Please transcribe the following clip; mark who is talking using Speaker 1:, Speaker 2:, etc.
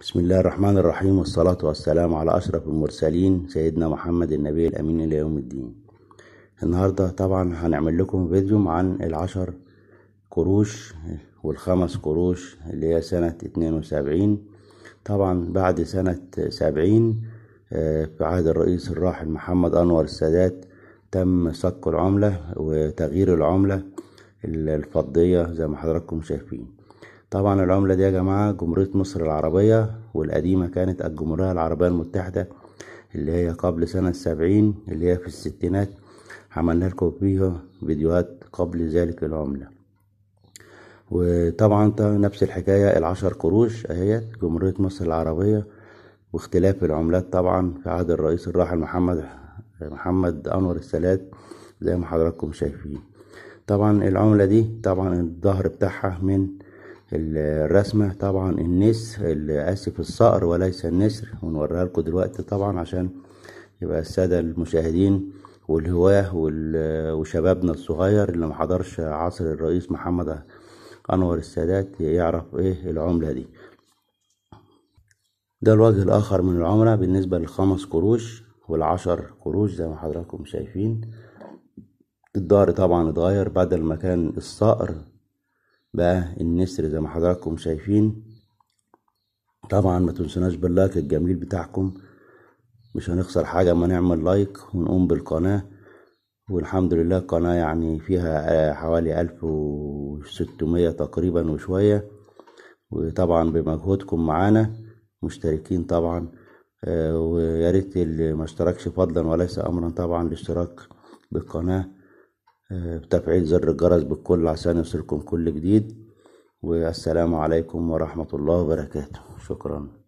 Speaker 1: بسم الله الرحمن الرحيم، والصلاة والسلام على أشرف المرسلين سيدنا محمد النبي الأمين إلى يوم الدين. النهاردة طبعا هنعمل لكم فيديو عن ال10 قروش وال5 قروش اللي هي سنة 72. طبعا بعد سنة 70 في عهد الرئيس الراحل محمد أنور السادات تم صك العملة وتغيير العملة الفضية زي ما حضراتكم شايفين. طبعا العملة دي يا جماعة جمهورية مصر العربية، والقديمة كانت الجمهورية العربية المتحدة اللي هي قبل سنة 70 اللي هي في الستينات. عملنا لكم فيها فيديوهات قبل ذلك العملة. وطبعا نفس الحكاية ال10 قروش اهيت جمهورية مصر العربية، واختلاف العملات طبعا في عهد الرئيس الراحل محمد أنور السادات زي ما حضراتكم شايفين. طبعا العملة دي طبعا الظهر بتاعها من الرسمة طبعا اسف الصقر وليس النسر، ونوريها لكم دلوقتي طبعا عشان يبقى السادة المشاهدين والهواه وشبابنا الصغير اللي محضرش عصر الرئيس محمد أنور السادات يعرف ايه العملة دي. ده الوجه الآخر من العملة بالنسبة ل5 قروش وال10 قروش زي ما حضراتكم شايفين. الظهر طبعا اتغير، بدل ما كان الصقر بقى النسر زي ما حضراتكم شايفين. طبعا ما تنسوناش باللايك الجميل بتاعكم، مش هنخسر حاجة اما نعمل لايك ونقوم بالقناة. والحمد لله القناة يعني فيها حوالي 1600 تقريبا وشوية، وطبعا بمجهودكم معانا مشتركين طبعا. وياريت اللي ما اشتركش فضلا وليس امرا طبعا الاشتراك بالقناة بتفعيل زر الجرس بالكل عشان يوصلكم كل جديد. والسلام عليكم ورحمة الله وبركاته. شكرا.